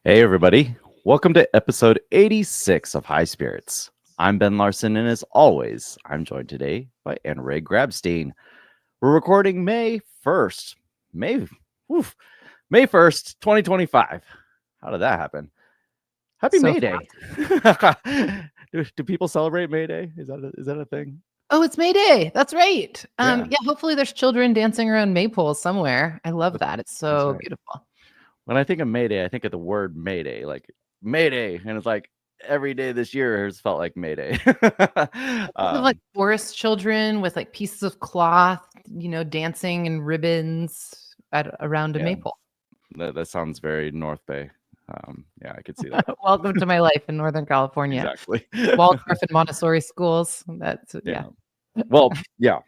Hey, everybody. Welcome to episode 86 of High Spirits. I'm Ben Larson, and as always, I'm joined today by AnnaRae Grabstein. We're recording May 1st. May 1st, 2025. How did that happen? Happy So Mayday. do people celebrate Mayday? Is that a thing? Oh, it's Mayday. That's right. Yeah. Yeah, hopefully there's children dancing around maypoles somewhere. I love that. It's That's so right. beautiful. When I think of Mayday, I think of the word Mayday, like Mayday. And it's like every day this year has felt like Mayday. I think of like forest children with like pieces of cloth, dancing and ribbons around a Yeah, maple. that sounds very North Bay. Yeah, I could see that. Welcome to my life in Northern California. Exactly. Waldorf and Montessori schools. That's Yeah. yeah. Well, yeah,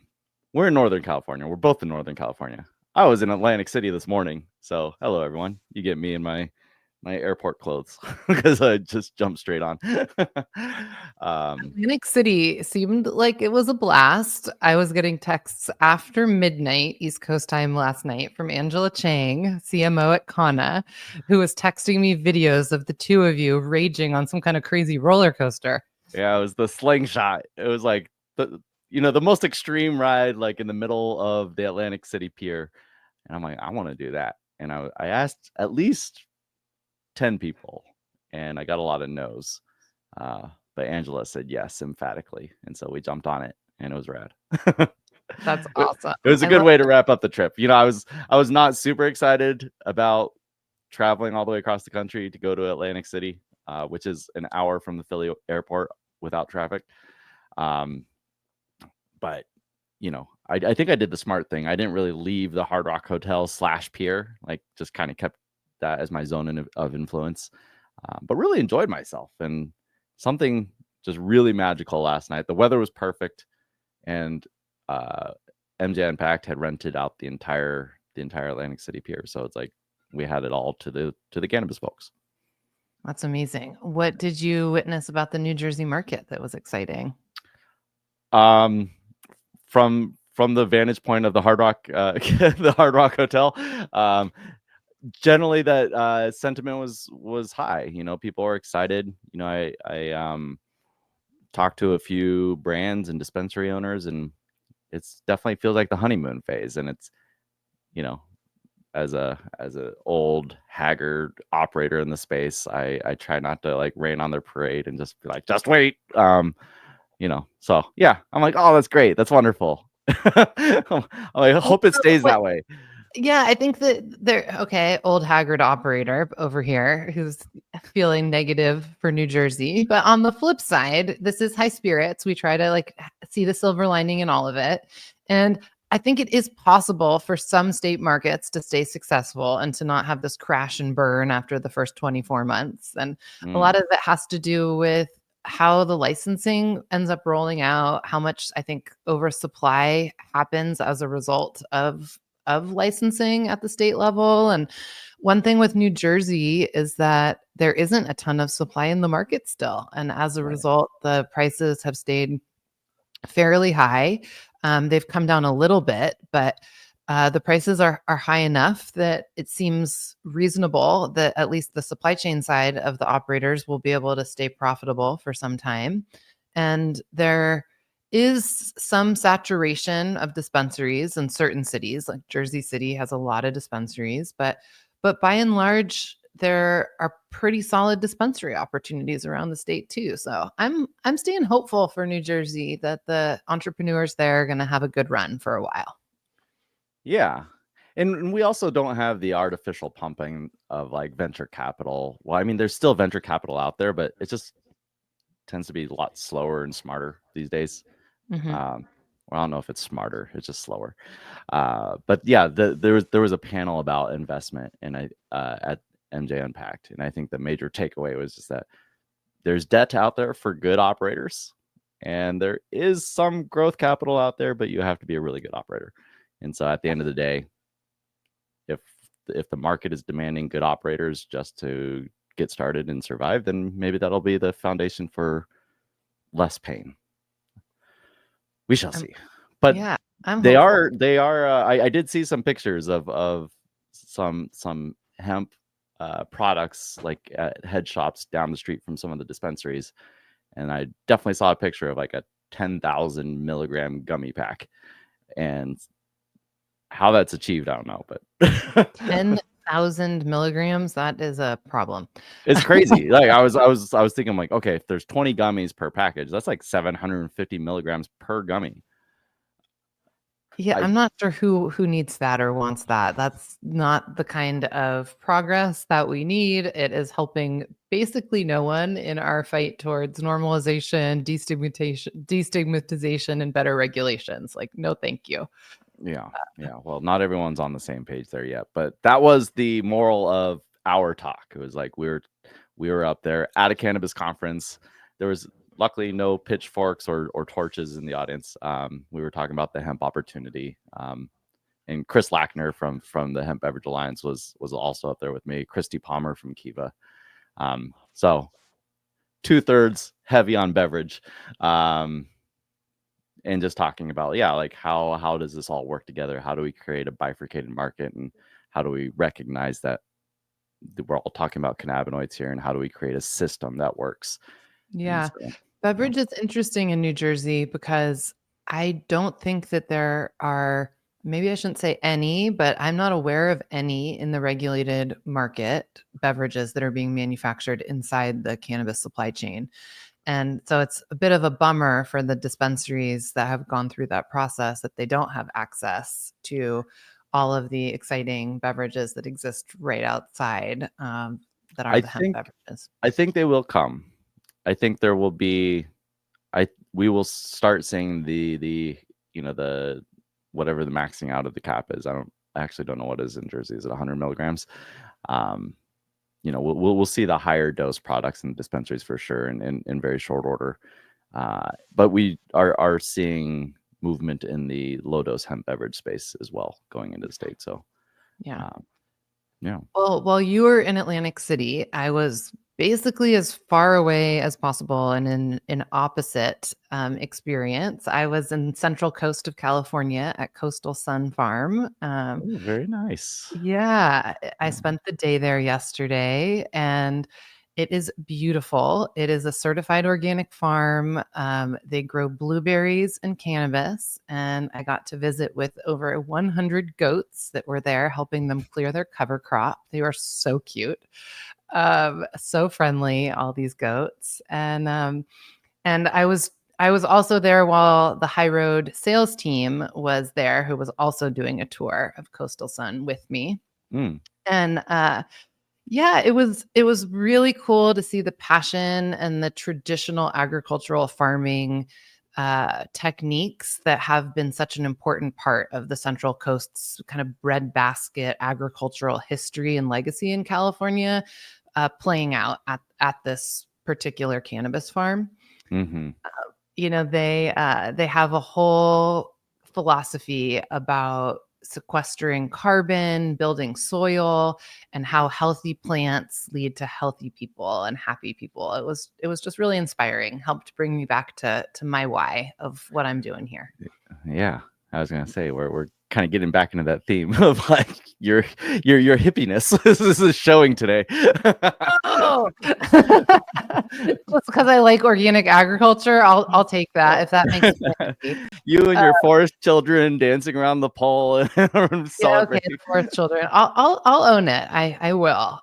we're in Northern California. We're both in Northern California. I was in Atlantic City this morning. So hello, everyone. You get me in my airport clothes because I just jumped straight on. Atlantic City seemed like it was a blast. I was getting texts after midnight East Coast time last night from Angela Chang, CMO at Kana, who was texting me videos of the two of you raging on some kind of crazy roller coaster. Yeah, it was the slingshot. It was like the most extreme ride, like in the middle of the Atlantic City Pier. And I'm like, I want to do that. And I asked at least 10 people, and I got a lot of no's. But Angela said yes emphatically, and so we jumped on it, and it was rad. That's it, awesome. it was a I good love way to wrap up the trip. I was not super excited about traveling all the way across the country to go to Atlantic City, which is an hour from the Philly airport without traffic. But I think I did the smart thing. I didn't really leave the Hard Rock Hotel / pier, like just kind of kept that as my zone of influence. But really enjoyed myself, and something just really magical last night. The weather was perfect, and MJ Unpacked had rented out the entire Atlantic City pier, so it's like we had it all to the Cannabis folks. That's amazing. What did you witness about the New Jersey market that was exciting? Um, from the vantage point of the Hard Rock, the Hard Rock Hotel, generally that sentiment was high. People are excited. I talked to a few brands and dispensary owners, and it's definitely feels like the honeymoon phase. And it's as a old haggard operator in the space, I try not to like rain on their parade and just be like, just wait. So yeah, I'm like, oh, that's great, that's wonderful. I hope it stays that way. Yeah, I think that they're okay. Old haggard operator over here who's feeling negative for New Jersey. But on the flip side, this is high spirits. We try to like see the silver lining in all of it. And I think it is possible for some state markets to stay successful and to not have this crash and burn after the first 24 months. And a lot of it has to do with how the licensing ends up rolling out, how much I think oversupply happens as a result of licensing at the state level. And one thing with New Jersey is that there isn't a ton of supply in the market still. And as a result, the prices have stayed fairly high. They've come down a little bit, but the prices are high enough that it seems reasonable that at least the supply chain side of the operators will be able to stay profitable for some time. And there is some saturation of dispensaries in certain cities, like Jersey City has a lot of dispensaries, but by and large, there are pretty solid dispensary opportunities around the state too. So I'm staying hopeful for New Jersey that the entrepreneurs there are going to have a good run for a while. Yeah. And we also don't have the artificial pumping of like venture capital. Well, I mean, there's still venture capital out there, but it just tends to be a lot slower and smarter these days. Well, I don't know if it's smarter; it's just slower. But yeah, there was a panel about investment, and at MJ Unpacked, and I think the major takeaway was just that there's debt out there for good operators, and there is some growth capital out there, but you have to be a really good operator. And so, at the end of the day, if the market is demanding good operators just to get started and survive, then maybe that'll be the foundation for less pain. We shall see. But yeah, I'm they hopeful. are I did see some pictures of some hemp products like at head shops down the street from some of the dispensaries, and I definitely saw a picture of like a 10,000 milligram gummy pack, and how that's achieved, I don't know, but 10,000 milligrams, that is a problem. it's crazy. Like I was thinking like, okay, if there's 20 gummies per package, that's like 750 milligrams per gummy. Yeah, I I'm not sure who needs that or wants that. That's not the kind of progress that we need. It is helping basically no one in our fight towards normalization, destigmatization, and better regulations. Like, no, thank you. Yeah. Well, not everyone's on the same page there yet, but that was the moral of our talk. It was like we were up there at a cannabis conference. There was luckily no pitchforks or torches in the audience. We were talking about the hemp opportunity. And Chris Lackner from the Hemp Beverage Alliance was also up there with me. Christy Palmer from Kiva. So 2/3 heavy on beverage. And just talking about, like how does this all work together? How do we create a bifurcated market, and how do we recognize that we're all talking about cannabinoids here, and how do we create a system that works? Yeah. So, Beverage is interesting in New Jersey because I don't think that there are, maybe I shouldn't say any, but I'm not aware of any in the regulated market beverages that are being manufactured inside the cannabis supply chain. And so it's a bit of a bummer for the dispensaries that have gone through that process that they don't have access to all of the exciting beverages that exist right outside that are I the hemp think beverages. I think they will come. I think there will be. We will start seeing the the whatever the maxing out of the cap is. I actually don't know what is in Jersey. Is it 100 milligrams? We'll see the higher dose products in dispensaries for sure in very short order. But we are seeing movement in the low dose hemp beverage space as well going into the state. So Yeah. yeah. Well, while you were in Atlantic City, I was basically as far away as possible and in an opposite experience. I was in Central Coast of California at Coastal Sun Farm. Ooh, very nice. Yeah, I Yeah. spent the day there yesterday and it is beautiful. It is a certified organic farm. They grow blueberries and cannabis. And I got to visit with over 100 goats that were there helping them clear their cover crop. They were so cute, so friendly, all these goats. And I was also there while the High Road sales team was there, who was also doing a tour of Coastal Sun with me. Mm. And yeah, it was really cool to see the passion and the traditional agricultural farming techniques that have been such an important part of the Central Coast's kind of breadbasket agricultural history and legacy in California, playing out at this particular cannabis farm. Mm-hmm. They have a whole philosophy about sequestering carbon, building soil, and how healthy plants lead to healthy people and happy people. It was just really inspiring. Helped bring me back to my why of what I'm doing here. Yeah, I was gonna say we're kind of getting back into that theme of like your hippiness. This is showing today. Oh, just because I like organic agriculture, I'll take that if that makes me happy. You and your forest children dancing around the pole and Yeah, okay, celebrating. the fourth children. I'll own it. I will.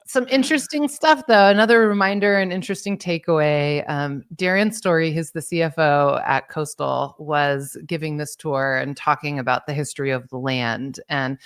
Some interesting stuff, though. Another reminder and interesting takeaway. Darren Story, who's the CFO at Coastal, was giving this tour and talking about the history of the land. And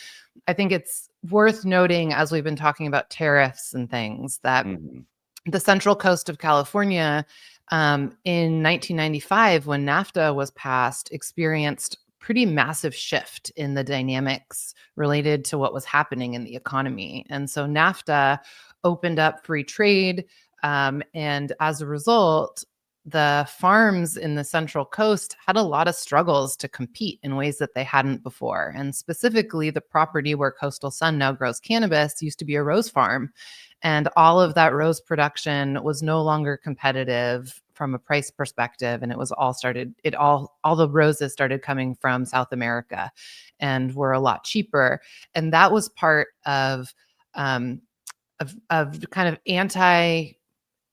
I think it's worth noting, as we've been talking about tariffs and things, that Mhm. the Central Coast of California, in 1995, when NAFTA was passed, experienced pretty massive shift in the dynamics related to what was happening in the economy. And so NAFTA opened up free trade. And as a result, the farms in the Central Coast had a lot of struggles to compete in ways that they hadn't before. And specifically, the property where Coastal Sun now grows cannabis used to be a rose farm. And all of that rose production was no longer competitive from a price perspective. And it was all the roses started coming from South America and were a lot cheaper. And that was part of of kind of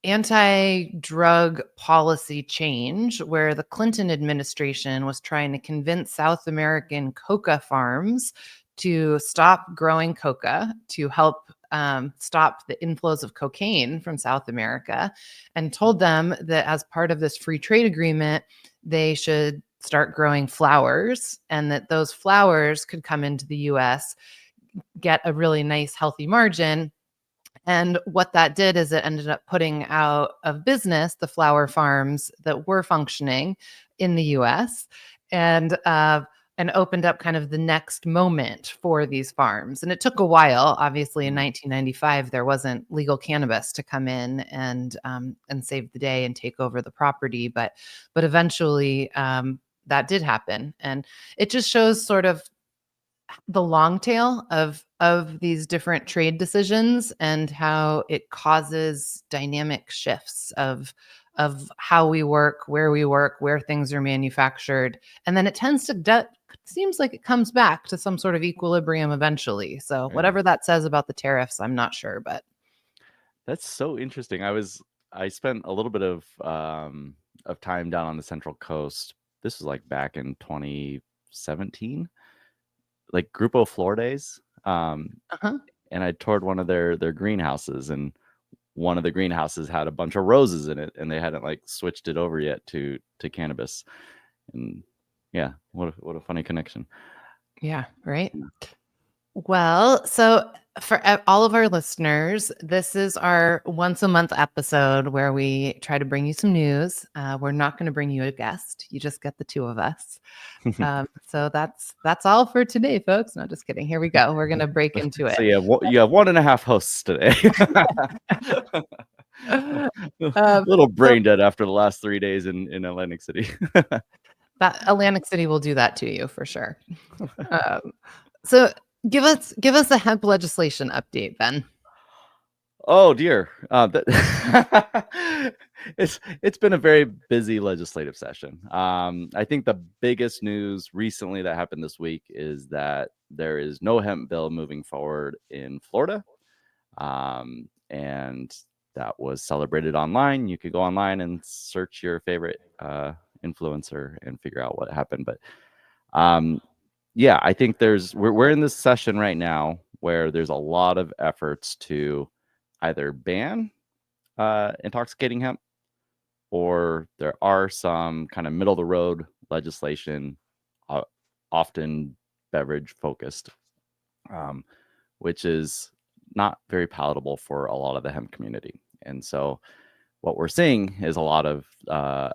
anti-drug policy change, where the Clinton administration was trying to convince South American coca farms to stop growing coca to help stop the inflows of cocaine from South America, and told them that as part of this free trade agreement, they should start growing flowers, and that those flowers could come into the US, get a really nice, healthy margin. And what that did is it ended up putting out of business the flower farms that were functioning in the US, and opened up kind of the next moment for these farms. And it took a while. Obviously, in 1995, there wasn't legal cannabis to come in and save the day and take over the property. But eventually, that did happen, and it just shows sort of the long tail of these different trade decisions, and how it causes dynamic shifts of how we work, where things are manufactured, and then it tends to seems like it comes back to some sort of equilibrium eventually. So whatever that says about the tariffs, I'm not sure, but That's so interesting. I spent a little bit of time down on the Central Coast. This was like back in 2017, like Grupo Flor Days. And I toured one of their greenhouses, and one of the greenhouses had a bunch of roses in it, and they hadn't like switched it over yet to cannabis. And yeah, what a funny connection. Yeah, right. Well, so for all of our listeners, this is our once a month episode where we try to bring you some news. We're not going to bring you a guest. You just get the two of us. So that's all for today, folks. No, just kidding. Here we go. We're going to break into it. So you have 1.5 hosts today. A little brain dead after the last 3 days in Atlantic City. That Atlantic City will do that to you for sure. So give us a hemp legislation update, Ben. Oh dear, it's been a very busy legislative session. I think the biggest news recently that happened this week is that there is no hemp bill moving forward in Florida, and that was celebrated online. You could go online and search your favorite influencer and figure out what happened. But yeah, I think we're in this session right now where there's a lot of efforts to either ban intoxicating hemp, or there are some kind of middle of the road legislation, often beverage focused, which is not very palatable for a lot of the hemp community. And so what we're seeing is a lot of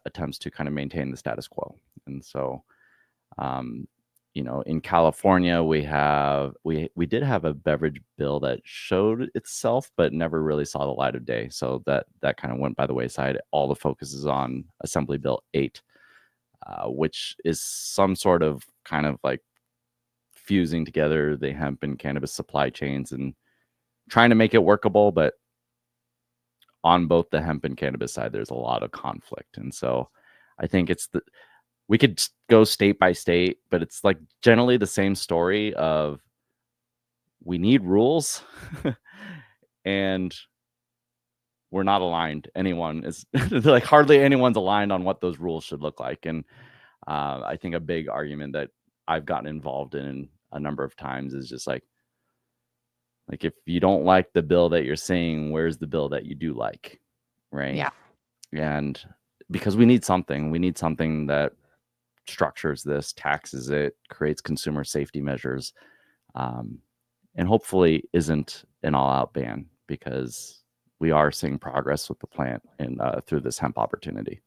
attempts to kind of maintain the status quo. And so in California, we did have a beverage bill that showed itself, but never really saw the light of day. So that kind of went by the wayside. All the focus is on Assembly Bill 8, which is some sort of kind of like fusing together the hemp and cannabis supply chains and trying to make it workable. But on both the hemp and cannabis side, there's a lot of conflict. And so I think we could go state by state, but it's like generally the same story of we need rules and we're not aligned. Anyone is like hardly anyone's aligned on what those rules should look like. And I think a big argument that I've gotten involved in a number of times is just like if you don't like the bill that you're seeing, where's the bill that you do like? Right. Yeah. And because we need something that structures this, taxes it, creates consumer safety measures, and hopefully isn't an all-out ban, because we are seeing progress with the plant and through this hemp opportunity.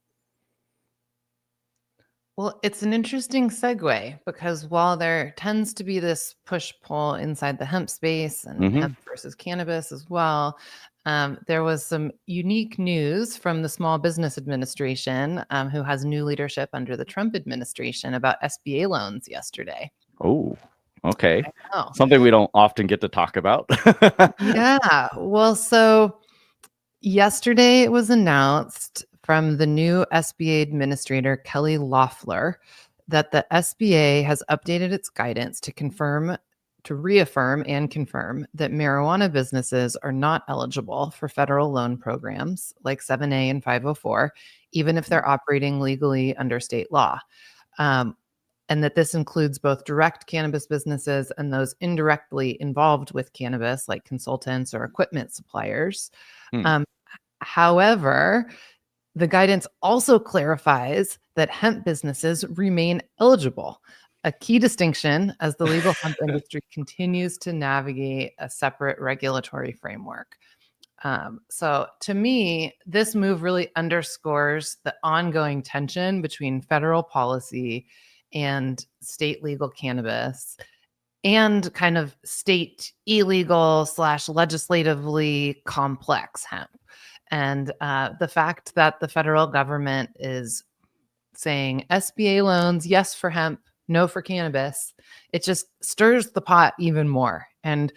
Well, it's an interesting segue, because while there tends to be this push-pull inside the hemp space and hemp versus cannabis as well, there was some unique news from the Small Business Administration, who has new leadership under the Trump administration, about SBA loans yesterday. Oh, okay. Something we don't often get to talk about. Yeah. Well, so yesterday it was announced from the new SBA administrator, Kelly Loeffler, that the SBA has updated its guidance to confirm to reaffirm and confirm that marijuana businesses are not eligible for federal loan programs like 7A and 504, even if they're operating legally under state law. And that this includes both direct cannabis businesses and those indirectly involved with cannabis, like consultants or equipment suppliers. However, the guidance also clarifies that hemp businesses remain eligible, a key distinction as the legal hemp industry continues to navigate a separate regulatory framework. So to me, this move really underscores the ongoing tension between federal policy and state legal cannabis and kind of state illegal / legislatively complex hemp. And the fact that the federal government is saying SBA loans, yes for hemp, no for cannabis, it just stirs the pot even more and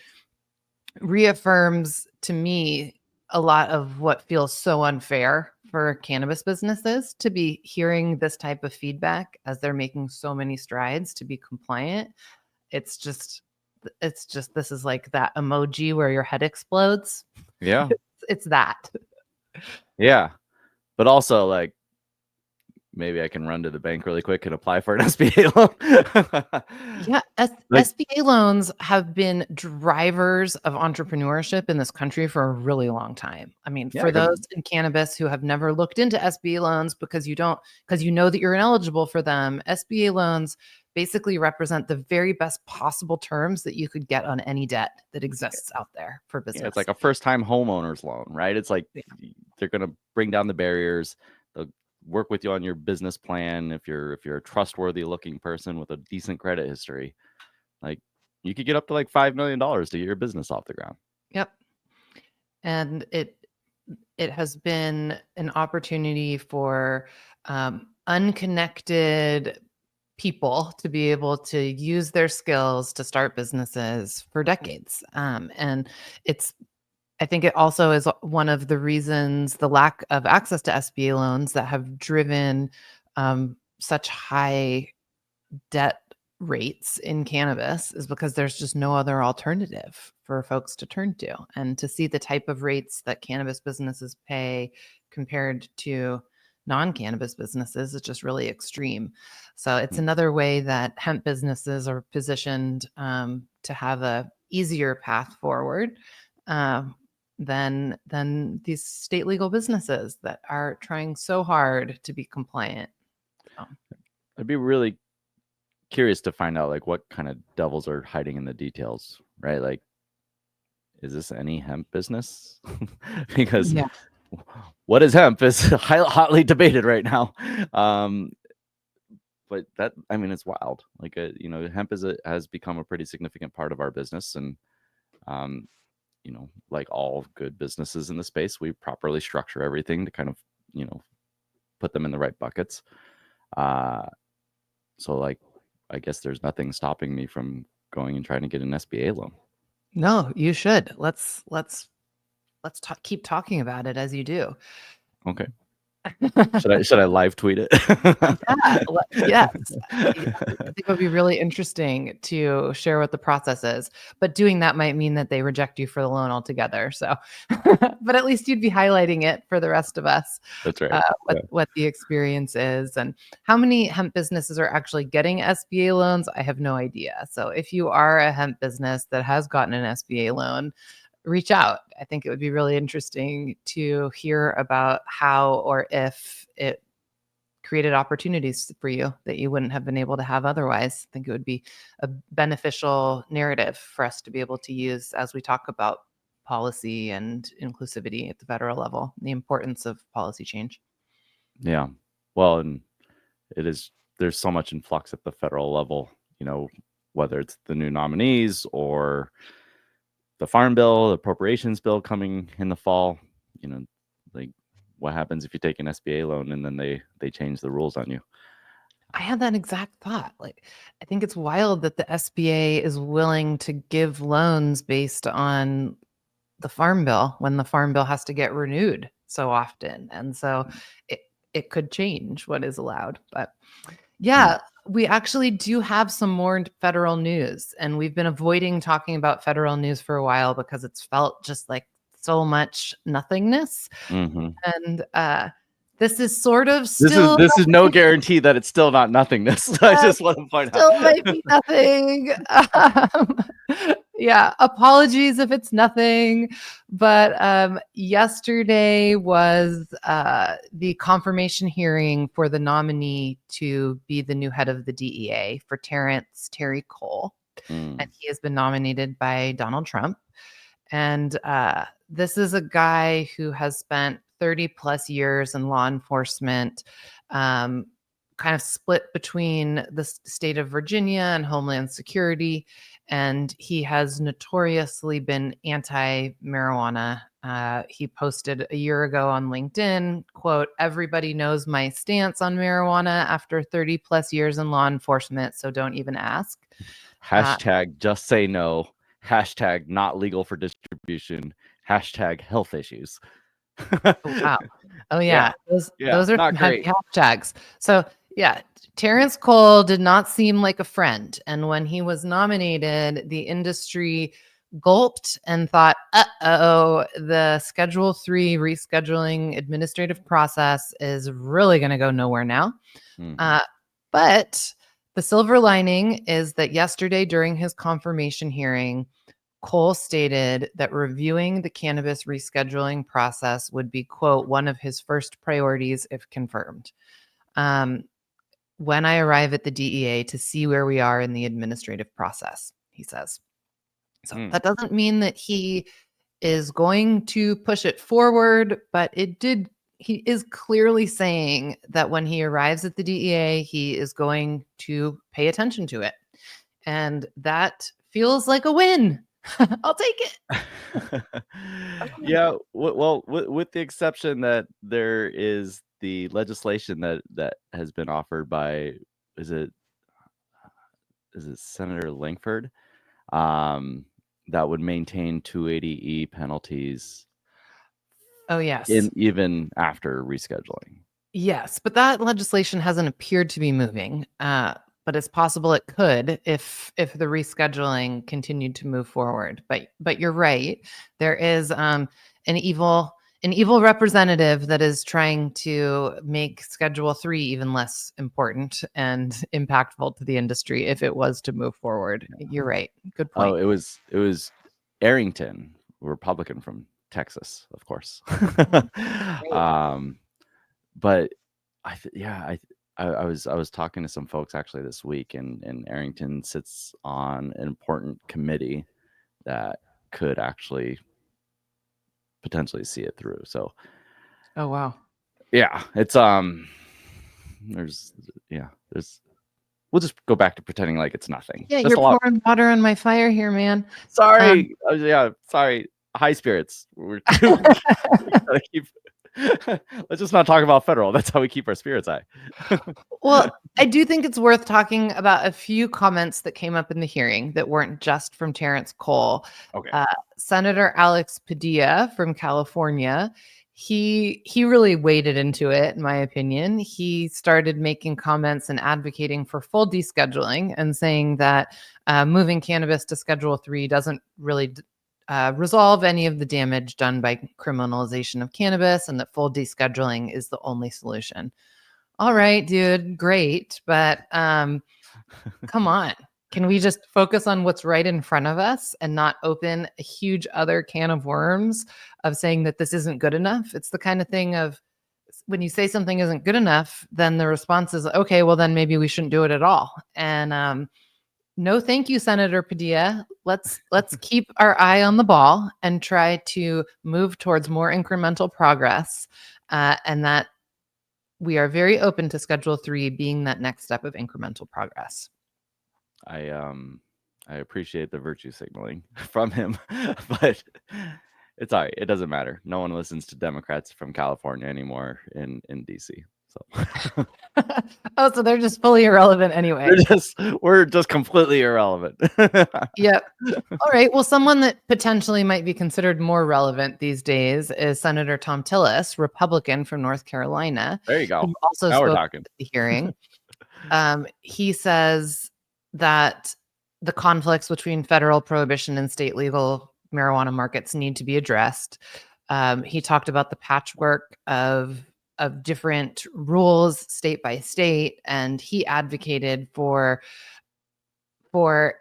reaffirms to me a lot of what feels so unfair for cannabis businesses to be hearing this type of feedback as they're making so many strides to be compliant. It's just this is like that emoji where your head explodes. Yeah. It's that. Yeah. But also, like, maybe I can run to the bank really quick and apply for an SBA loan. Yeah, SBA loans have been drivers of entrepreneurship in this country for a really long time. I mean, for those in cannabis who have never looked into SBA loans because you know that you're ineligible for them, SBA loans basically represent the very best possible terms that you could get on any debt that exists out there for business. Yeah, it's like a first-time homeowner's loan, right? It's like they're going to bring down the barriers. They'll work with you on your business plan. If you're a trustworthy looking person with a decent credit history, like you could get up to like $5 million to get your business off the ground. Yep. And it has been an opportunity for unconnected people to be able to use their skills to start businesses for decades. And I think it also is one of the reasons, the lack of access to SBA loans, that have driven such high debt rates in cannabis, is because there's just no other alternative for folks to turn to. And to see the type of rates that cannabis businesses pay compared to non-cannabis businesses is just really extreme. So it's another way that hemp businesses are positioned to have a easier path forward than these state legal businesses that are trying so hard to be compliant. I'd be really curious to find out like what kind of devils are hiding in the details, right? Like, is this any hemp business? Because what is hemp is hotly debated right now. But that, I mean, it's wild. Like, hemp has become a pretty significant part of our business, and like all good businesses in the space, we properly structure everything to kind of, put them in the right buckets. So like, I guess there's nothing stopping me from going and trying to get an SBA loan. No, you should. Let's keep talking about it as you do. Okay. Should I live tweet it? Yes. I think it would be really interesting to share what the process is, but doing that might mean that they reject you for the loan altogether. So, but at least you'd be highlighting it for the rest of us. That's right. What the experience is and how many hemp businesses are actually getting SBA loans. I have no idea. So if you are a hemp business that has gotten an SBA loan, reach out. I think it would be really interesting to hear about how or if it created opportunities for you that you wouldn't have been able to have otherwise. I think it would be a beneficial narrative for us to be able to use as we talk about policy and inclusivity at the federal level, the importance of policy change. Yeah. Well, and there's so much in flux at the federal level, whether it's the new nominees or the farm bill, the appropriations bill coming in the fall, like what happens if you take an SBA loan and then they change the rules on you? I had that exact thought. Like, I think it's wild that the SBA is willing to give loans based on the farm bill when the farm bill has to get renewed so often. And so it could change what is allowed. But yeah, We actually do have some more federal news, and we've been avoiding talking about federal news for a while because it's felt just like so much nothingness. Mm-hmm. And this is sort of still this is no guarantee that it's still not nothingness. I just want to point still out. might be nothing. Yeah, apologies if it's nothing. But yesterday was the confirmation hearing for the nominee to be the new head of the DEA for Terrance Cole. And he has been nominated by Donald Trump. And this is a guy who has spent 30 plus years in law enforcement, kind of split between the state of Virginia and Homeland Security. And he has notoriously been anti-marijuana. He posted a year ago on LinkedIn, quote, "Everybody knows my stance on marijuana after 30 plus years in law enforcement, so don't even ask." Hashtag just say no. Hashtag not legal for distribution. Hashtag health issues. Oh, wow. Oh yeah. Those are not some heavy great. hashtags. So yeah, Terrance Cole did not seem like a friend. And when he was nominated, the industry gulped and thought, uh-oh, the Schedule 3 rescheduling administrative process is really going to go nowhere now. But the silver lining is that yesterday during his confirmation hearing, Cole stated that reviewing the cannabis rescheduling process would be, quote, one of his first priorities if confirmed. When I arrive at the DEA to see where we are in the administrative process, he says. So that doesn't mean that he is going to push it forward, but he is clearly saying that when he arrives at the DEA, he is going to pay attention to it. And that feels like a win. I'll take it. Yeah, well, with the exception that there is the legislation that has been offered by is it Senator Langford, that would maintain 280E penalties. Oh yes, even after rescheduling. Yes, but that legislation hasn't appeared to be moving. But it's possible it could if the rescheduling continued to move forward. But you're right. There is an evil representative that is trying to make Schedule 3 even less important and impactful to the industry if it was to move forward. You're right. Good point. Oh, it was Arrington, Republican from Texas, of course. But I was talking to some folks actually this week, and Arrington sits on an important committee that could actually potentially see it through. So, oh wow, yeah, it's we'll just go back to pretending like it's nothing. Yeah, Just you're pouring water on my fire here, man. Sorry, sorry. High spirits. We gotta keep. Let's just not talk about federal. That's how we keep our spirits high. Well, I do think it's worth talking about a few comments that came up in the hearing that weren't just from Terrance Cole. Okay. Senator Alex Padilla from California, he really waded into it, in my opinion. He started making comments and advocating for full descheduling and saying that moving cannabis to Schedule 3 doesn't really resolve any of the damage done by criminalization of cannabis, and that full descheduling is the only solution. All right, dude, great. But come on. Can we just focus on what's right in front of us and not open a huge other can of worms of saying that this isn't good enough? It's the kind of thing of when you say something isn't good enough, then the response is, okay, well, then maybe we shouldn't do it at all. And no, thank you, Senator Padilla. Let's keep our eye on the ball and try to move towards more incremental progress, and that we are very open to Schedule 3 being that next step of incremental progress. I appreciate the virtue signaling from him, but it's all right. It doesn't matter. No one listens to Democrats from California anymore in DC. So oh, so they're just fully irrelevant anyway. We're just completely irrelevant. Yep. All right. Well, someone that potentially might be considered more relevant these days is Senator Tillis, Republican from North Carolina. There you go. Who also now spoke we're talking. at the hearing. He says that the conflicts between federal prohibition and state legal marijuana markets need to be addressed. He talked about the patchwork of different rules state by state, and he advocated for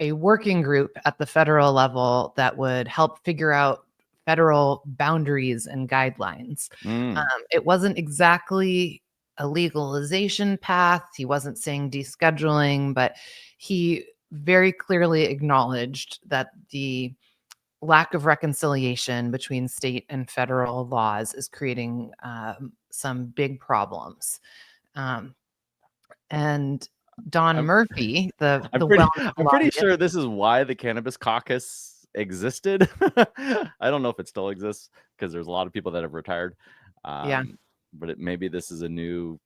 a working group at the federal level that would help figure out federal boundaries and guidelines. It wasn't exactly a legalization path. He wasn't saying descheduling, but he very clearly acknowledged that the lack of reconciliation between state and federal laws is creating some big problems. And Don I'm, Murphy, the I'm pretty well-known I'm pretty lobbyist, sure this is why the Cannabis Caucus existed. I don't know if it still exists because there's a lot of people that have retired. yeah, But maybe this is a new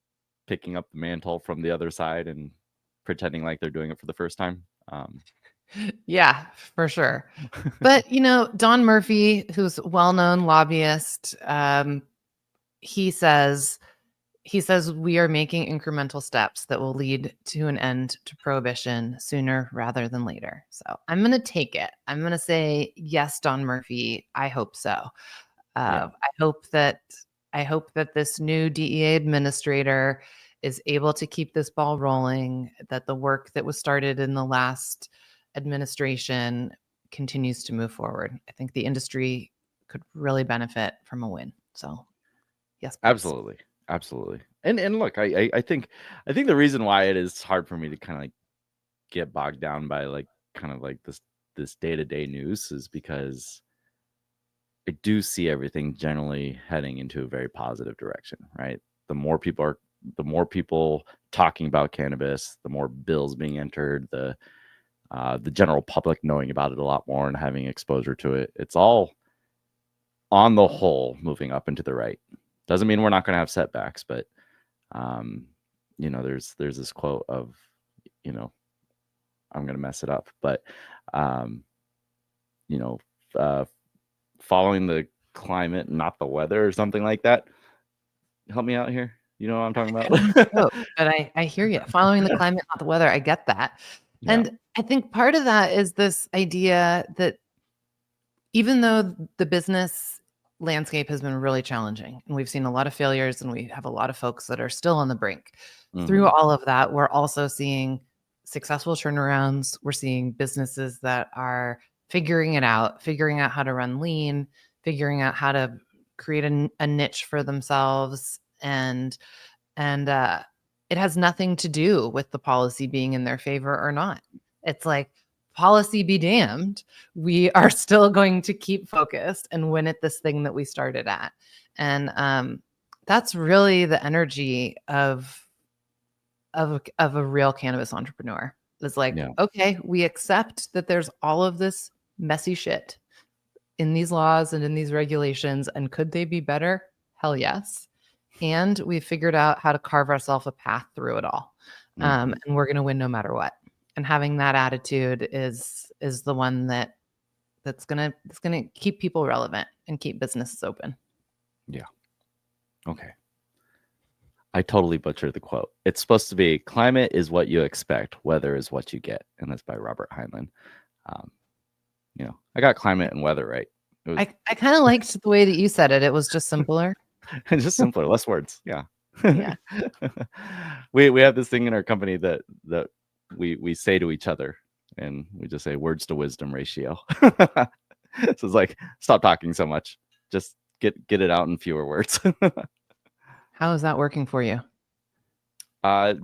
picking up the mantle from the other side and pretending like they're doing it for the first time. yeah, for sure. But Don Murphy, who's a well-known lobbyist, he says we are making incremental steps that will lead to an end to prohibition sooner rather than later. So I'm going to take it. I'm going to say yes, Don Murphy. I hope so. Yeah. I hope that this new DEA administrator is able to keep this ball rolling, that the work that was started in the last administration continues to move forward. I think the industry could really benefit from a win. So, yes, please. Absolutely. And look, I think the reason why it is hard for me to kind of like get bogged down by like kind of like this day-to-day news is because I do see everything generally heading into a very positive direction, right? The more people talking about cannabis, the more bills being entered, the general public knowing about it a lot more and having exposure to it. It's all on the whole moving up into the right. Doesn't mean we're not going to have setbacks, but there's this quote of, I'm going to mess it up, but following the climate, not the weather, or something like that. Help me out here. You know what I'm talking about? But I hear you. Following the climate, not the weather. I get that. Yeah. And I think part of that is this idea that even though the business landscape has been really challenging and we've seen a lot of failures and we have a lot of folks that are still on the brink, through all of that, we're also seeing successful turnarounds. We're seeing businesses that are figuring out how to run lean, figuring out how to create a niche for themselves. And it has nothing to do with the policy being in their favor or not. It's like, policy be damned, we are still going to keep focused and win at this thing that we started at. And that's really the energy of a real cannabis entrepreneur. It's like, okay, we accept that there's all of this messy shit in these laws and in these regulations, and could they be better? Hell yes. And we figured out how to carve ourselves a path through it all. And we're going to win no matter what. And having that attitude is the one that's going to keep people relevant and keep businesses open. Yeah. Okay. I totally butchered the quote. It's supposed to be climate is what you expect, weather is what you get. And that's by Robert Heinlein. I got climate and weather right. I kind of liked the way that you said it. It was just simpler. Just simpler, less words. Yeah. Yeah. We have this thing in our company that we say to each other, and we just say words to wisdom ratio. So it's like, stop talking so much. Just get it out in fewer words. How is that working for you?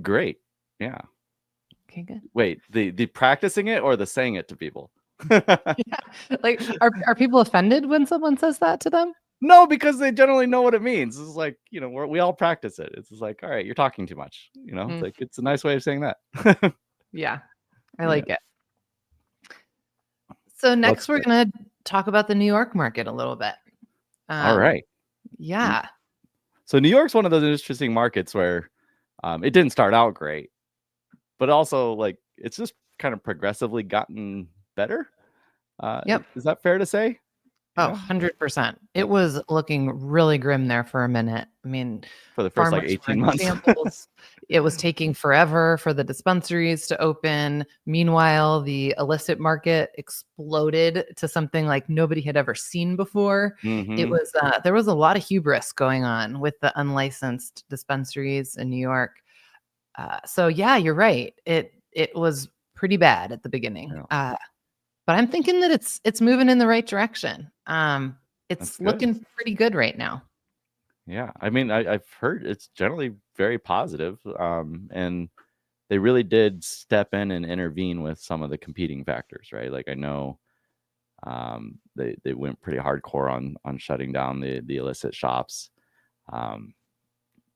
Great. Yeah. Okay, good. Wait, the practicing it or the saying it to people? Yeah. Like, are people offended when someone says that to them? No, because they generally know what it means. It's like, we all practice it. It's just like, all right, you're talking too much. It's like, it's a nice way of saying that. Yeah, I like it. So next we're going to talk about the New York market a little bit. All right. Yeah. So New York's one of those interesting markets where it didn't start out great, but also like it's just kind of progressively gotten better. Yep. Is that fair to say? Oh, 100%. It was looking really grim there for a minute. I mean, For the first like farmers were 18 in months. shambles. It was taking forever for the dispensaries to open. Meanwhile, the illicit market exploded to something like nobody had ever seen before. It was there was a lot of hubris going on with the unlicensed dispensaries in New York. So yeah, you're right. It was pretty bad at the beginning. Yeah. But I'm thinking that it's moving in the right direction. That's It's good. looking pretty good right now. Yeah, I mean, I've heard it's generally very positive, and they really did step in and intervene with some of the competing factors, right? Like I know they went pretty hardcore on shutting down the illicit shops.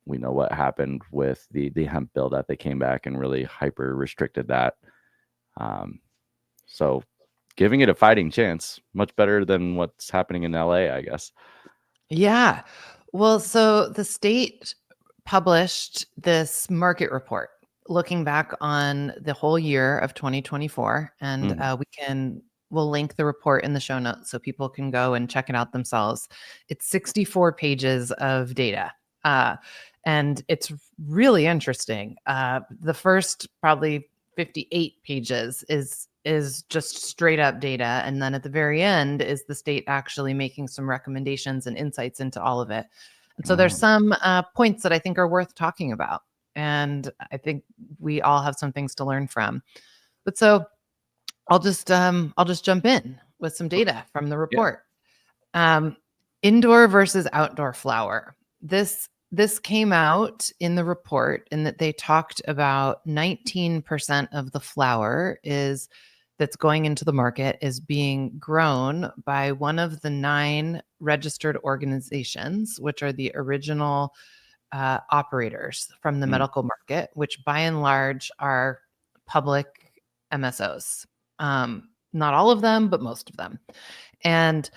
We know what happened with the hemp bill, that they came back and really hyper restricted that. So giving it a fighting chance, much better than what's happening in LA, I guess. Yeah. Well, so the state published this market report looking back on the whole year of 2024, and we'll link the report in the show notes so people can go and check it out themselves. It's 64 pages of data. And it's really interesting. The first probably 58 pages is just straight up data, and then at the very end is the state actually making some recommendations and insights into all of it. And so there's some points that I think are worth talking about, and I think we all have some things to learn from. But so I'll just jump in with some data from the report. Indoor versus outdoor flower. This came out in the report in that they talked about 19% of the flower that's going into the market is being grown by one of the 9 registered organizations, which are the original operators from the medical market, which by and large are public MSOs. Not all of them, but most of them. And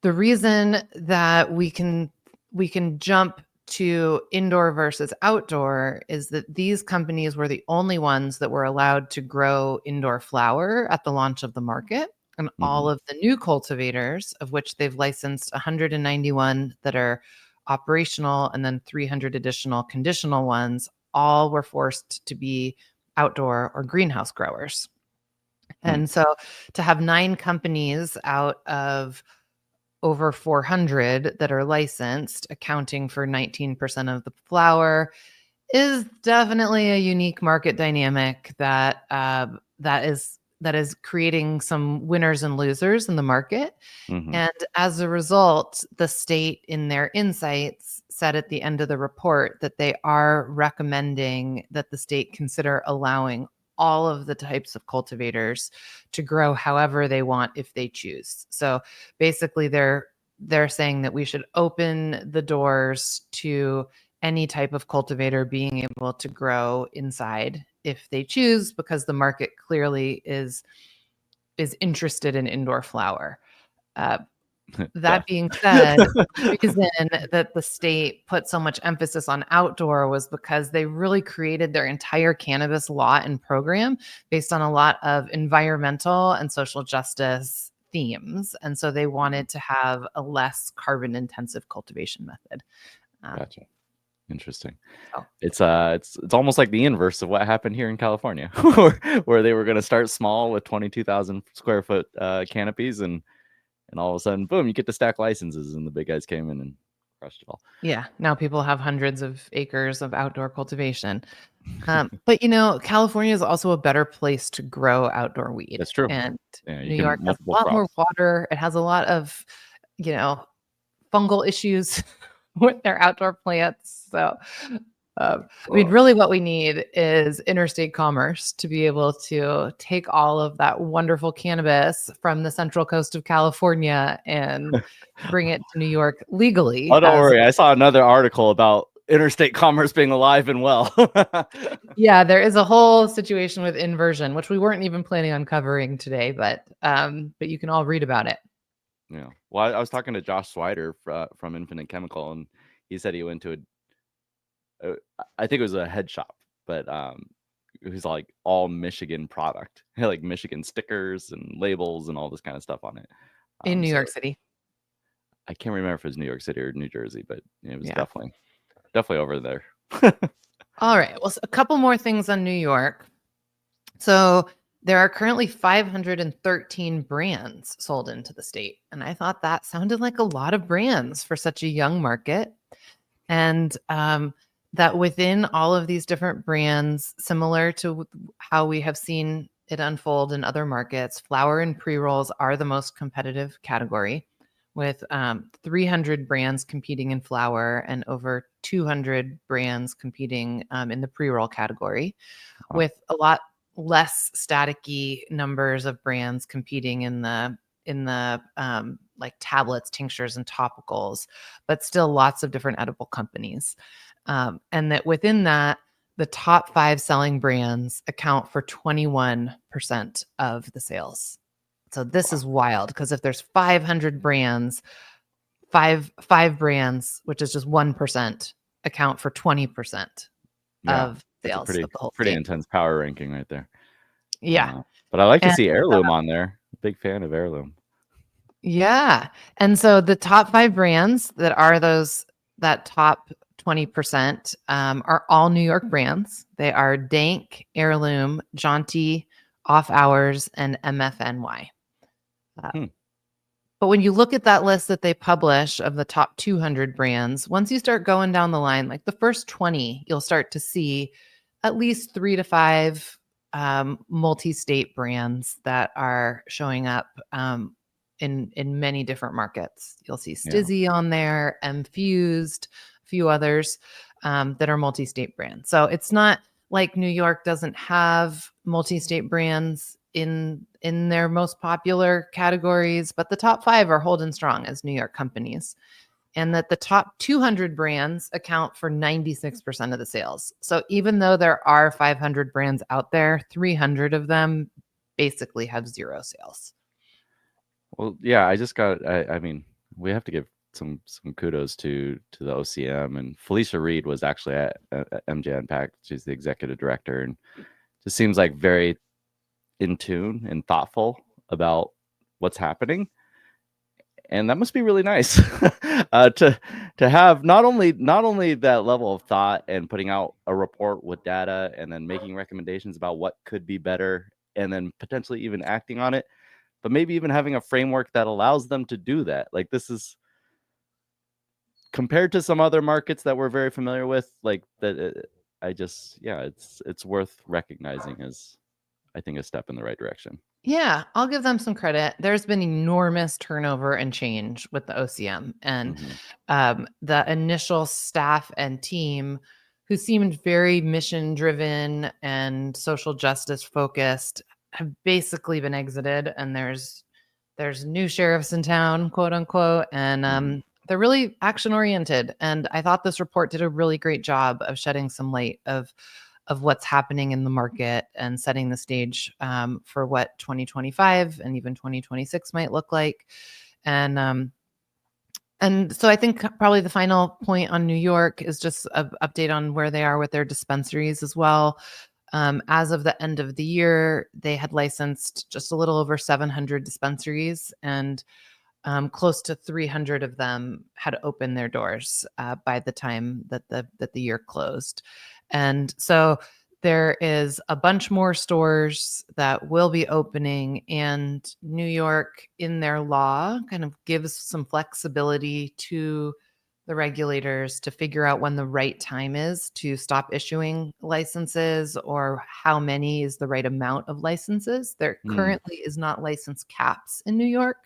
the reason that we can jump to indoor versus outdoor is that these companies were the only ones that were allowed to grow indoor flower at the launch of the market. And all of the new cultivators, of which they've licensed 191 that are operational and then 300 additional conditional ones, all were forced to be outdoor or greenhouse growers. And so to have 9 companies out of over 400 that are licensed, accounting for 19% of the flower, is definitely a unique market dynamic that is creating some winners and losers in the market. And as a result, the state in their insights said at the end of the report that they are recommending that the state consider allowing all of the types of cultivators to grow however they want if they choose. So basically they're saying that we should open the doors to any type of cultivator being able to grow inside if they choose, because the market clearly is interested in indoor flower. That being said, the reason that the state put so much emphasis on outdoor was because they really created their entire cannabis law and program based on a lot of environmental and social justice themes. And so they wanted to have a less carbon intensive cultivation method. Gotcha. Interesting. Oh. It's almost like the inverse of what happened here in California, where they were going to start small with 22,000 square foot canopies, and all of a sudden, boom, you get to stack licenses, and the big guys came in and crushed it all. Yeah, now people have hundreds of acres of outdoor cultivation. But California is also a better place to grow outdoor weed. That's true. And Yeah, New York has a lot more water. It has a lot of, fungal issues with their outdoor plants. So, really what we need is interstate commerce to be able to take all of that wonderful cannabis from the central coast of California and bring it to New York legally. Oh, don't worry. I saw another article about interstate commerce being alive and well. Yeah, there is a whole situation with inversion, which we weren't even planning on covering today, but you can all read about it. Yeah. Well, I was talking to Josh Swider from Infinite Chemical, and he said he went to I think it was a head shop, but it was like all Michigan product, like Michigan stickers and labels and all this kind of stuff on it. In New York City. I can't remember if it was New York City or New Jersey, but it was Yeah. definitely over there. All right. Well, a couple more things on New York. So there are currently 513 brands sold into the state. And I thought that sounded like a lot of brands for such a young market. And that within all of these different brands, similar to how we have seen it unfold in other markets, flower and pre-rolls are the most competitive category, with 300 brands competing in flower and over 200 brands competing in the pre-roll category, Wow. with a lot less staticky numbers of brands competing in the like tablets, tinctures, and topicals, but still lots of different edible companies. And that within that, the top 5 selling brands account for 21% of the sales. So this is wild, because if there's 500 brands, five brands, which is just 1%, account for 20% of That's a sales of the whole pretty state. intense power ranking right there. Yeah. But I like to And see Heirloom on there. Big fan of Heirloom. yeah. And so the top 5 brands that are that top 20% are all New York brands. They are Dank, Heirloom, Jaunty, Off Hours, and MFNY. But when you look at that list that they publish of the top 200 brands, once you start going down the line, like the first 20, you'll start to see at least 3 to 5 multi-state brands that are showing up in many different markets. You'll see Stizzy on there, Fused, a few others that are multi-state brands. So it's not like New York doesn't have multi-state brands in their most popular categories, but the top 5 are holding strong as New York companies, and that the top 200 brands account for 96% of the sales. So even though there are 500 brands out there, 300 of them basically have 0 sales. Well, yeah, I mean, we have to give some kudos to the OCM, and Felicia Reed was actually at MJ Unpacked. She's the executive director, and just seems like very in tune and thoughtful about what's happening. And that must be really nice to have not only that level of thought and putting out a report with data and then making recommendations about what could be better and then potentially even acting on it, but maybe even having a framework that allows them to do that. Like, this is compared to some other markets that we're very familiar with, like that. It's worth recognizing as, I think, a step in the right direction. Yeah, I'll give them some credit. There's been enormous turnover and change with the OCM, and the initial staff and team, who seemed very mission driven and social justice focused, have basically been exited, and there's new sheriffs in town, quote unquote, and they're really action oriented. And I thought this report did a really great job of shedding some light of what's happening in the market and setting the stage for what 2025 and even 2026 might look like. And so I think probably the final point on New York is just an update on where they are with their dispensaries as well. As of the end of the year, they had licensed just a little over 700 dispensaries, and close to 300 of them had opened their doors by the time that the year closed. And so there is a bunch more stores that will be opening, and New York, in their law, kind of gives some flexibility to the regulators to figure out when the right time is to stop issuing licenses, or how many is the right amount of licenses. There currently is not license caps in New York,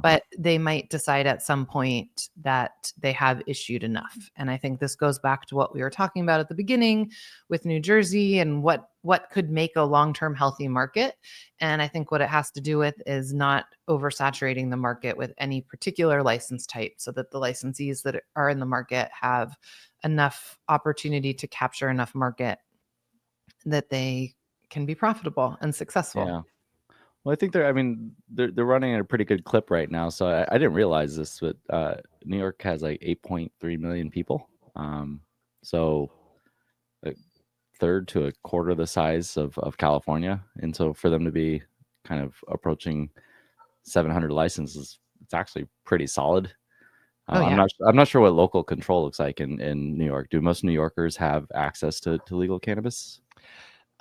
but they might decide at some point that they have issued enough. And I think this goes back to what we were talking about at the beginning with New Jersey and what could make a long-term healthy market. And I think what it has to do with is not oversaturating the market with any particular license type, so that the licensees that are in the market have enough opportunity to capture enough market that they can be profitable and successful. Yeah. Well, I think they're running at a pretty good clip right now. So I didn't realize this, but New York has like 8.3 million people. So a third to a quarter the size of California. And so for them to be kind of approaching 700 licenses, it's actually pretty solid. Oh, yeah. I'm not sure what local control looks like in New York. Do most New Yorkers have access to legal cannabis?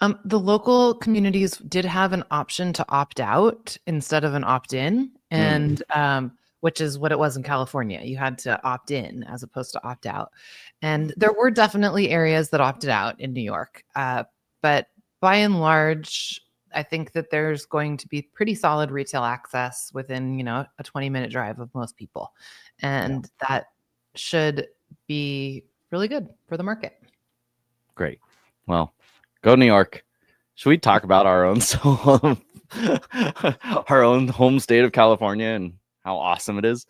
The local communities did have an option to opt out instead of an opt in, and which is what it was in California. You had to opt in as opposed to opt out. And there were definitely areas that opted out in New York. But by and large, I think that there's going to be pretty solid retail access within, a 20-minute drive of most people. And that should be really good for the market. Great. Well, go New York. Should we talk about our own our own home state of California and how awesome it is?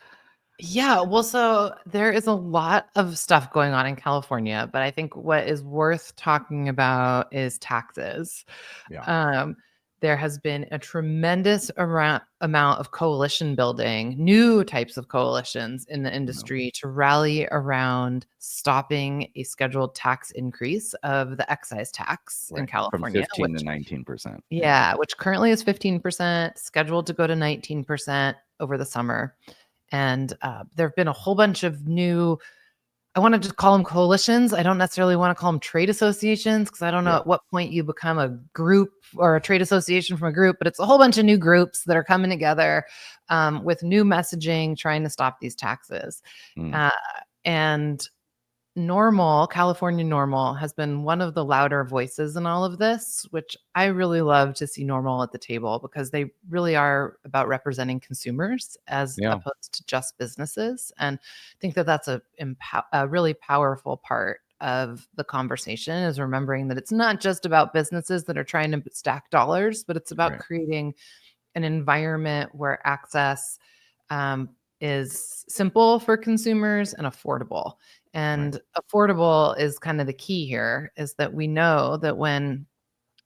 Yeah, well, so there is a lot of stuff going on in California, but I think what is worth talking about is taxes. Yeah. There has been a tremendous amount of coalition building, new types of coalitions in the industry to rally around stopping a scheduled tax increase of the excise tax in California. From 15 to 19%. Yeah, which currently is 15%, scheduled to go to 19% over the summer. And there have been a whole bunch of new, I want to just call them coalitions. I don't necessarily want to call them trade associations because I don't know at what point you become a group or a trade association from a group, but it's a whole bunch of new groups that are coming together with new messaging trying to stop these taxes. And California NORML has been one of the louder voices in all of this, which I really love to see NORML at the table because they really are about representing consumers as opposed to just businesses. And I think that that's a really powerful part of the conversation is remembering that it's not just about businesses that are trying to stack dollars, but it's about creating an environment where access is simple for consumers and affordable. And affordable is kind of the key here, is that we know that when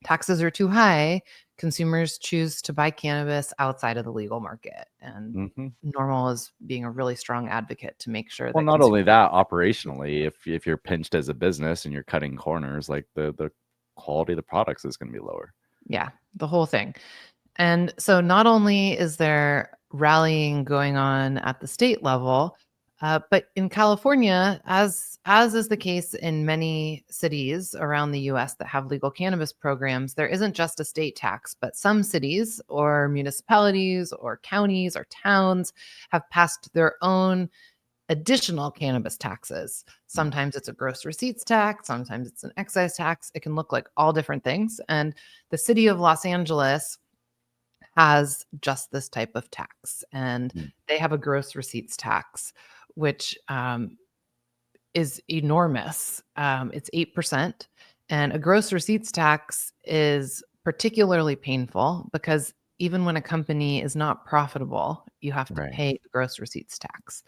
taxes are too high, consumers choose to buy cannabis outside of the legal market. And NORML is being a really strong advocate to make sure that. Well, not only that, operationally, if you're pinched as a business and you're cutting corners, like the quality of the products is going to be lower. Yeah, the whole thing. And so not only is there rallying going on at the state level, but in California, as is the case in many cities around the US that have legal cannabis programs, there isn't just a state tax, but some cities or municipalities or counties or towns have passed their own additional cannabis taxes. Sometimes it's a gross receipts tax, sometimes it's an excise tax. It can look like all different things. And the city of Los Angeles has just this type of tax, and they have a gross receipts tax, which is enormous. It's 8%, and a gross receipts tax is particularly painful because even when a company is not profitable, you have to pay the gross receipts tax.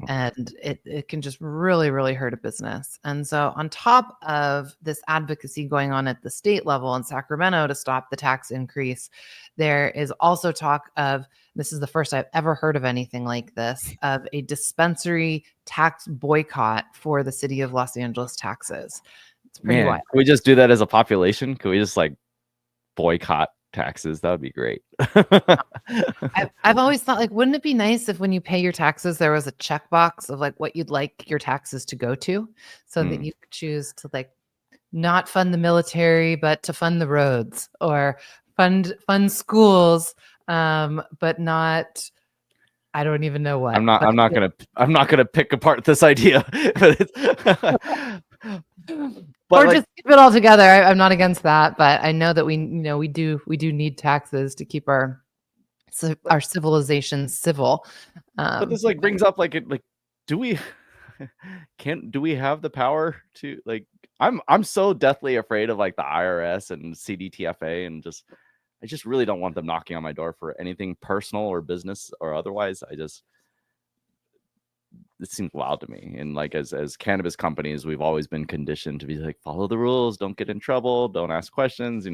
And it can just really, really hurt a business. And so on top of this advocacy going on at the state level in Sacramento to stop the tax increase, there is also talk of, this is the first I've ever heard of anything like this, of a dispensary tax boycott for the city of Los Angeles taxes. It's pretty wild. Can we just do that as a population? Can we just like boycott taxes? That would be great. I've always thought, like, wouldn't it be nice if when you pay your taxes, there was a checkbox of like what you'd like your taxes to go to, so that you could choose to like not fund the military, but to fund the roads, or fund schools, but not. I don't even know what. I'm not gonna pick apart this idea. Or like, just keep it all together. I'm not against that, but I know that we do need taxes to keep our civilization civil. But this like brings up like do we have the power to like? I'm so deathly afraid of like the IRS and CDTFA, and I just really don't want them knocking on my door for anything personal or business or otherwise. It seems wild to me. And like as cannabis companies, we've always been conditioned to be like, follow the rules, don't get in trouble, don't ask questions,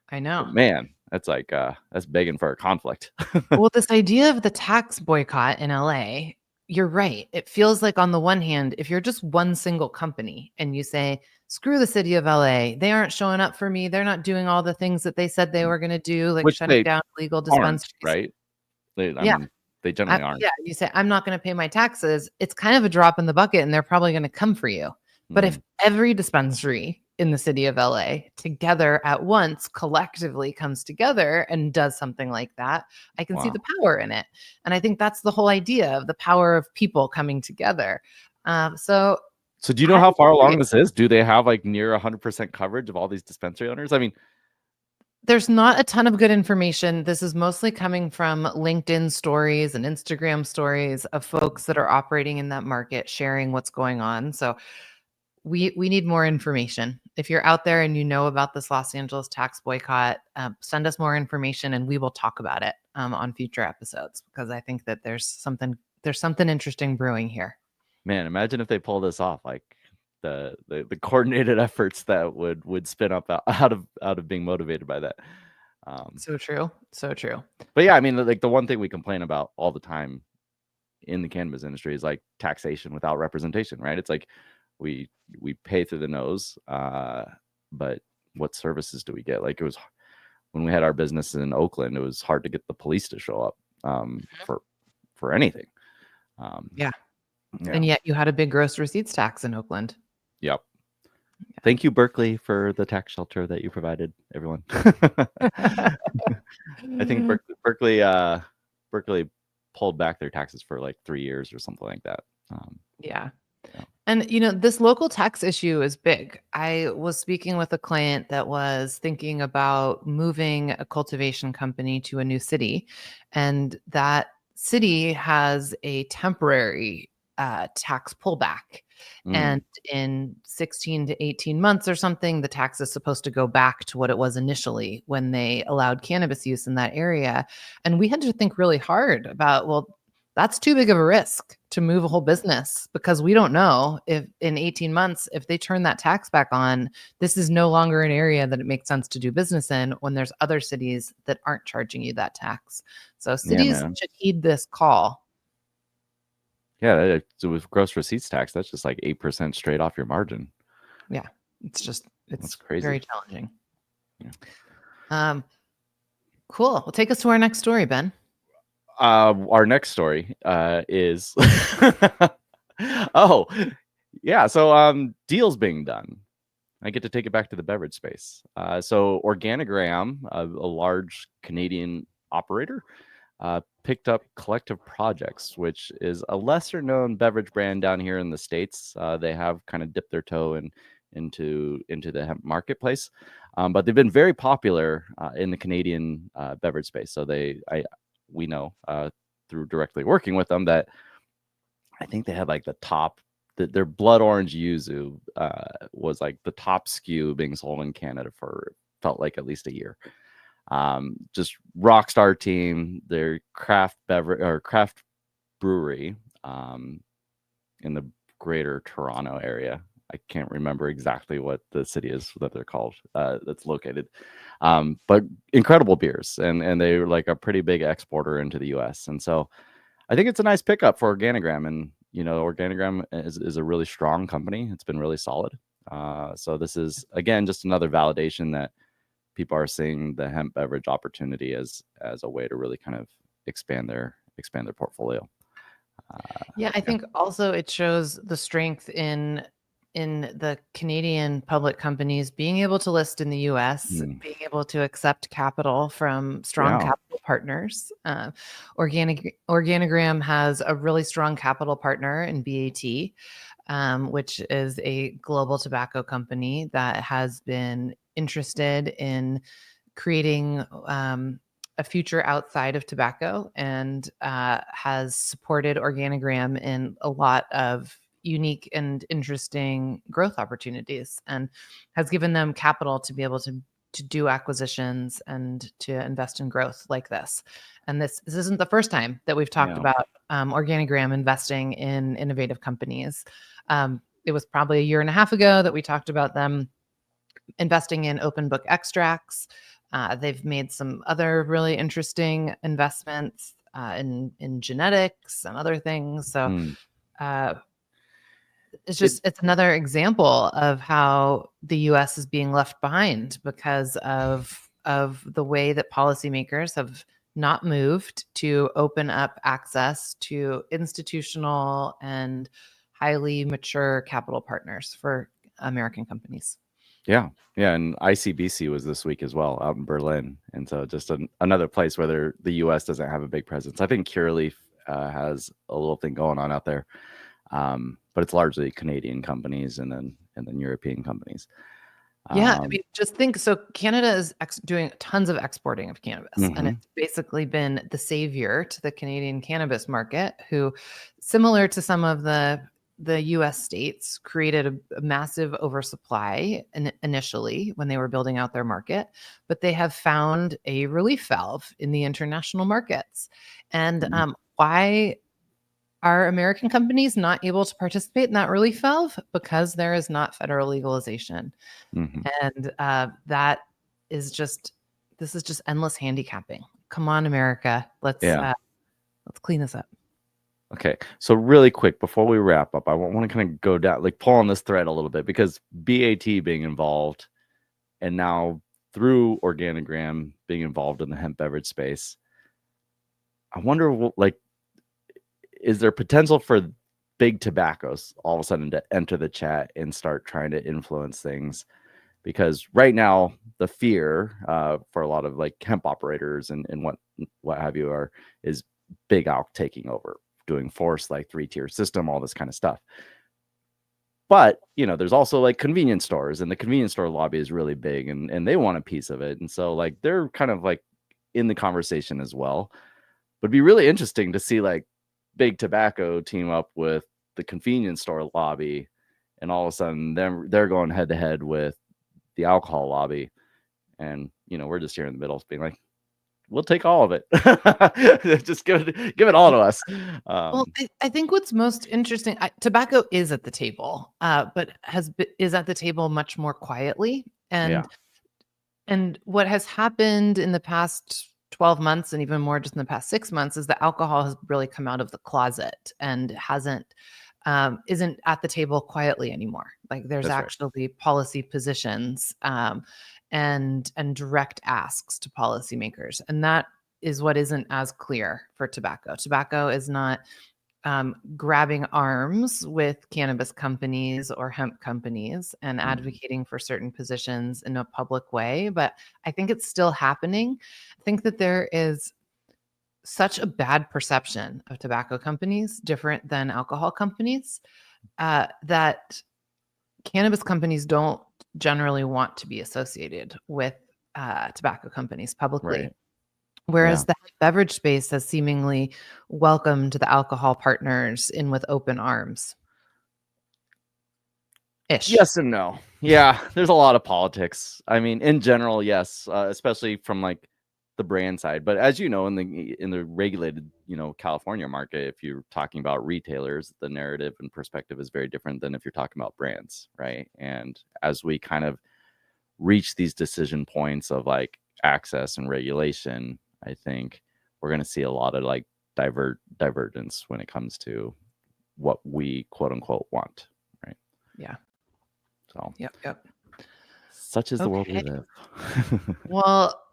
I know. But man, that's like that's begging for a conflict. Well, this idea of the tax boycott in LA, you're right. It feels like on the one hand, if you're just one single company and you say, screw the city of LA, they aren't showing up for me, they're not doing all the things that they said they were going to do, like shutting down legal dispensaries, right? They They generally aren't. Yeah, you say, I'm not going to pay my taxes. It's kind of a drop in the bucket, and they're probably going to come for you. But if every dispensary in the city of LA together at once collectively comes together and does something like that, I can see the power in it. And I think that's the whole idea of the power of people coming together. So do you know how far along this is? Do they have like near 100% coverage of all these dispensary owners? I mean, there's not a ton of good information. This is mostly coming from LinkedIn stories and Instagram stories of folks that are operating in that market, sharing what's going on. So we need more information. If you're out there and you know about this Los Angeles tax boycott, send us more information and we will talk about it on future episodes, because I think that there's something interesting brewing here. Man, imagine if they pull this off, like the coordinated efforts that would spin up out of being motivated by that. So true. But yeah, I mean, like the one thing we complain about all the time in the cannabis industry is like taxation without representation, right? It's like we pay through the nose, but what services do we get? Like, it was when we had our business in Oakland, it was hard to get the police to show up for anything. Yeah. And yet you had a big gross receipts tax in Oakland. Yep. Yeah. Thank you, Berkeley, for the tax shelter that you provided, everyone. I think Berkeley pulled back their taxes for like 3 years or something like that. Yeah. And, this local tax issue is big. I was speaking with a client that was thinking about moving a cultivation company to a new city. And that city has a temporary tax pullback. And in 16 to 18 months or something, the tax is supposed to go back to what it was initially when they allowed cannabis use in that area. And we had to think really hard about, well, that's too big of a risk to move a whole business, because we don't know if in 18 months, if they turn that tax back on, this is no longer an area that it makes sense to do business in when there's other cities that aren't charging you that tax. So cities should heed this call. Yeah, so with gross receipts tax, that's just like 8% straight off your margin. Yeah, it's crazy. Very challenging. Yeah. Cool. Well, take us to our next story, Ben. Our next story is so deals being done. I get to take it back to the beverage space. So Organogram, a large Canadian operator, picked up Collective Projects, which is a lesser known beverage brand down here in the States. They have kind of dipped their toe into the hemp marketplace, but they've been very popular in the Canadian beverage space. So we know through directly working with them that I think they had like the top, their blood orange yuzu was like the top SKU being sold in Canada for felt like at least a year. Just rock star team. Their craft brewery in the greater Toronto area. I can't remember exactly what the city is that they're called, that's located. But incredible beers, and they're like a pretty big exporter into the US. And so I think it's a nice pickup for Organogram. And, Organogram is a really strong company. It's been really solid. So this is, again, just another validation that people are seeing the hemp beverage opportunity as a way to really kind of expand their portfolio. I think also it shows the strength in the Canadian public companies being able to list in the US, being able to accept capital from strong capital partners. Organogram has a really strong capital partner in BAT, which is a global tobacco company that has been interested in creating a future outside of tobacco, and has supported Organogram in a lot of unique and interesting growth opportunities, and has given them capital to be able to do acquisitions and to invest in growth like this. And this isn't the first time that we've talked about Organogram investing in innovative companies. It was probably a year and a half ago that we talked about them investing in open book extracts. They've made some other really interesting investments in genetics and other things. So it's another example of how the U.S. is being left behind because of the way that policymakers have not moved to open up access to institutional and highly mature capital partners for American companies. Yeah. And ICBC was this week as well out in Berlin. And so just another place where the U.S. doesn't have a big presence. I think Curaleaf has a little thing going on out there, but it's largely Canadian companies and then European companies. Yeah, I mean, just think. So Canada is doing tons of exporting of cannabis, and it's basically been the savior to the Canadian cannabis market, who, similar to some of the U.S. states, created a massive oversupply initially when they were building out their market, but they have found a relief valve in the international markets. And why are American companies not able to participate in that relief valve? Because there is not federal legalization. And that is just, this is just endless handicapping. Come on, America. Let's clean this up. Okay. So really quick, before we wrap up, I want to kind of go down, like pull on this thread a little bit, because BAT being involved and now through Organogram being involved in the hemp beverage space, I wonder, like, is there potential for big tobaccos all of a sudden to enter the chat and start trying to influence things? Because right now the fear for a lot of like hemp operators and what have you is big Alc taking over, doing force like 3-tier system, all this kind of stuff. But there's also like convenience stores, and the convenience store lobby is really big, and they want a piece of it, and so like they're kind of like in the conversation as well. But it'd be really interesting to see like big tobacco team up with the convenience store lobby, and all of a sudden they're going head to head with the alcohol lobby, and we're just here in the middle being like, we'll take all of it. Just give it all to us. Well, I think what's most interesting, tobacco is at the table, but is at the table much more quietly. And what has happened in the past 12 months, and even more just in the past 6 months, is that alcohol has really come out of the closet and isn't at the table quietly anymore. Like there's actually policy positions and direct asks to policymakers. And that is what isn't as clear for tobacco. Tobacco is not grabbing arms with cannabis companies or hemp companies and advocating for certain positions in a public way. But I think it's still happening. I think that there is such a bad perception of tobacco companies, different than alcohol companies, that cannabis companies don't generally want to be associated with tobacco companies publicly. Right. Whereas the beverage space has seemingly welcomed the alcohol partners in with open arms. Yes and no. Yeah, there's a lot of politics. I mean, in general, yes, especially from like the brand side. But as you know, in the regulated, California market, if you're talking about retailers, the narrative and perspective is very different than if you're talking about brands, right? And as we kind of reach these decision points of like access and regulation, I think we're going to see a lot of like divergence when it comes to what we quote unquote want, right? Yeah. So yep. Such is the world we live. Well,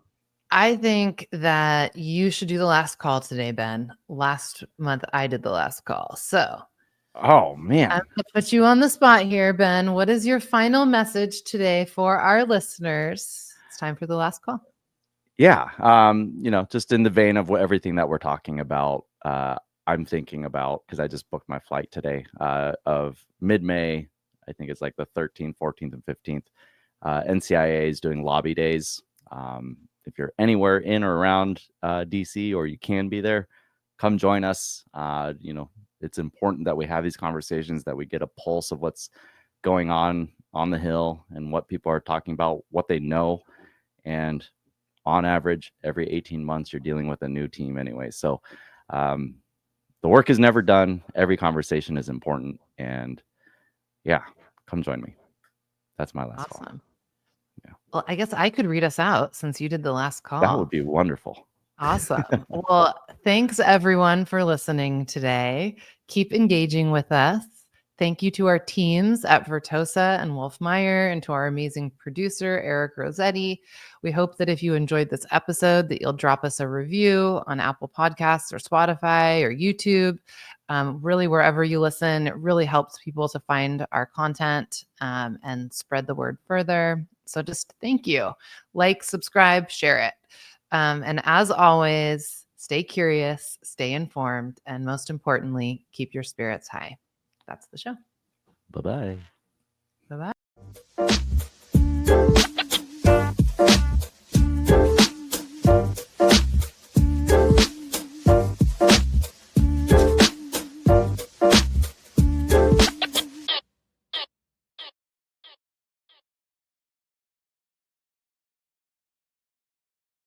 I think that you should do the last call today, Ben. Last month I did the last call. So oh man, I'm gonna put you on the spot here, Ben. What is your final message today for our listeners? It's time for the last call. Yeah. Just in the vein of everything that we're talking about, I'm thinking about, because I just booked my flight today, of mid-May. I think it's like the 13th, 14th, and 15th. NCIA is doing lobby days. If you're anywhere in or around DC, or you can be there, come join us. It's important that we have these conversations, that we get a pulse of what's going on the Hill and what people are talking about, what they know. And on average, every 18 months, you're dealing with a new team anyway. So the work is never done. Every conversation is important. And come join me. That's my last call. Yeah. Well, I guess I could read us out since you did the last call. That would be wonderful. Awesome. Well, thanks everyone for listening today. Keep engaging with us. Thank you to our teams at Vertosa and Wolf Meyer, and to our amazing producer, Eric Rossetti. We hope that if you enjoyed this episode, that you'll drop us a review on Apple Podcasts or Spotify or YouTube. Really, wherever you listen, it really helps people to find our content and spread the word further. So just thank you. Like, subscribe, share it. And as always, stay curious, stay informed, and most importantly, keep your spirits high. That's the show. Bye-bye.